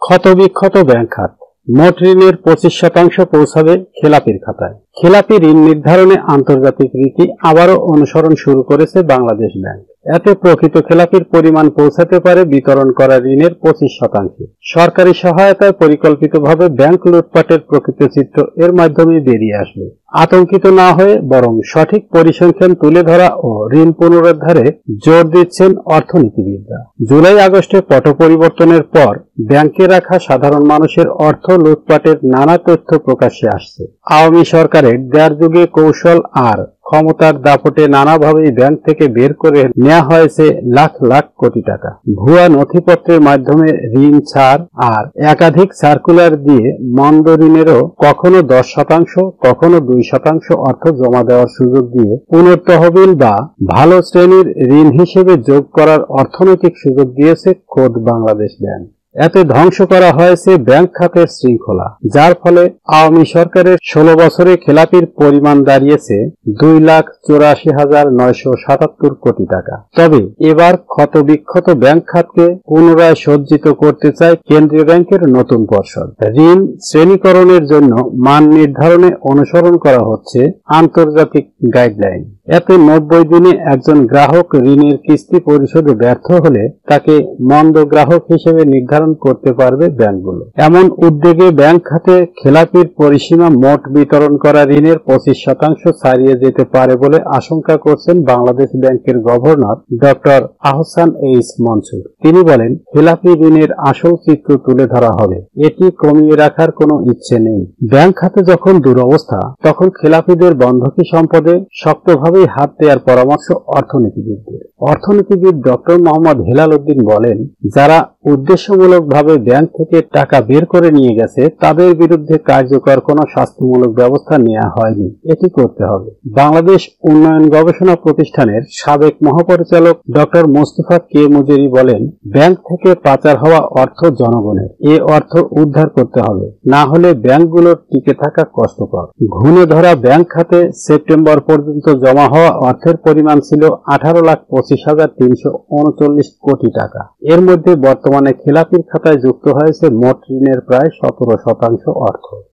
ক্ষতবিক্ষত ব্যাংক খাত, মোট ঋণের 25% পৌঁছাবে খেলাপির খাতায়। খেলাপি ঋণ নির্ধারণে আন্তর্জাতিক রীতি আবারও অনুসরণ শুরু করেছে বাংলাদেশ ব্যাংক। এতে প্রকৃত খেলাপির পরিমাণ পৌঁছাতে পারে বিতরণ করা ঋণের 25%। সরকারি সহায়তায় পরিকল্পিতভাবে ব্যাংক লুটপাটের প্রকৃত চিত্র এর মাধ্যমে বেরিয়ে আসবে। আতঙ্কিত না হয়ে বরং সঠিক পরিসংখ্যান তুলে ধরা ও ঋণ পুনরুদ্ধারে জোর দিচ্ছেন অর্থনীতিবিদরা। জুলাই আগস্টে পট পরিবর্তনের পর ব্যাংকে রাখা সাধারণ মানুষের অর্থ লুটপাটের নানা তথ্য প্রকাশ্যে আসছে। আওয়ামী সরকারের দেড় যুগে কৌশল আর ক্ষমতার দাপটে নানাভাবেই ব্যাংক থেকে বের করে নেওয়া হয়েছে লাখ লাখ কোটি টাকা। ভুয়া নথিপত্রের মাধ্যমে ঋণ ছাড় আর একাধিক সার্কুলার দিয়ে মন্দ ঋণেরও কখনো 10%, কখনো 2% অর্থ জমা দেওয়ার সুযোগ দিয়ে পুনঃতহবিল বা ভালো শ্রেণীর ঋণ হিসেবে যোগ করার অর্থনৈতিক সুযোগ দিয়েছে খোদ বাংলাদেশ ব্যাংক। এতে ধ্বংস করা হয়েছে ব্যাংক খাতের শৃঙ্খলা, যার ফলে আওয়ামী সরকারের 16 বছরে খেলাপির পরিমাণ দাঁড়িয়েছে 2,84,977 কোটি টাকা। তবে এবার ক্ষতবিক্ষত ব্যাংক খাতকে পুনরায় সজ্জিত করতে চায় কেন্দ্রীয় ব্যাংকের নতুন পর্ষদ। ঋণ শ্রেণীকরণের জন্য মান নির্ধারণে অনুসরণ করা হচ্ছে আন্তর্জাতিক গাইডলাইন। এতে 90 দিনে একজন গ্রাহক ঋণের কিস্তি পরিশোধে ব্যর্থ হলে তাকে মন্দ গ্রাহক হিসেবে নির্ধারণ করতে পারবে ব্যাংকগুলো। এমন উদ্যোগে ব্যাংক খাতে খেলাপির পরিসীমা মোট বিতরণ করা ঋণের 25% ছাড়িয়ে যেতে পারে বলে আশঙ্কা করছেন বাংলাদেশ ব্যাংকের governor doctor Ahsan H Mansur. তিনি বলেন, খেলাপি ঋণের আসল চিত্র তুলে ধরা হবে, এটি কমিয়ে রাখার কোনো ইচ্ছে নেই। ব্যাংক খাতে যখন দুরবস্থা, তখন খেলাপিদের বন্ধকি সম্পদে শক্তভাবে হাত দেওয়ার পরামর্শ অর্থনীতিবিদদের। অর্থনীতিবিদ ডক্টর মোহাম্মদ হেলাল উদ্দিন বলেন, যারা উদ্দেশ্যমূলকভাবে ব্যাংক থেকে টাকা বের করে নিয়ে গেছে তাদের বিরুদ্ধে কার্যকর কোনো শাস্তিমূলক ব্যবস্থা নেওয়া হয়নি, এটি করতে হবে। বাংলাদেশ উন্নয়ন গবেষণা প্রতিষ্ঠানের সাবেক মহাপরিচালক ডক্টর মোস্তফা কে মুজেরি বলেন, ব্যাংক থেকে পাচার হওয়া অর্থ জনগণের, এ অর্থ উদ্ধার করতে হবে, না হলে ব্যাংকগুলোর টিকে থাকা কষ্টকর। ঘুণে ধরা ব্যাংক খাতে সেপ্টেম্বর পর্যন্ত জমা হওয়া অর্থের পরিমাণ ছিল 18,25,339 কোটি টাকা। এর মধ্যে বর্তমানে খেলাপির খাতায় যুক্ত হয়েছে মোট ঋণের প্রায় 17% অর্থ।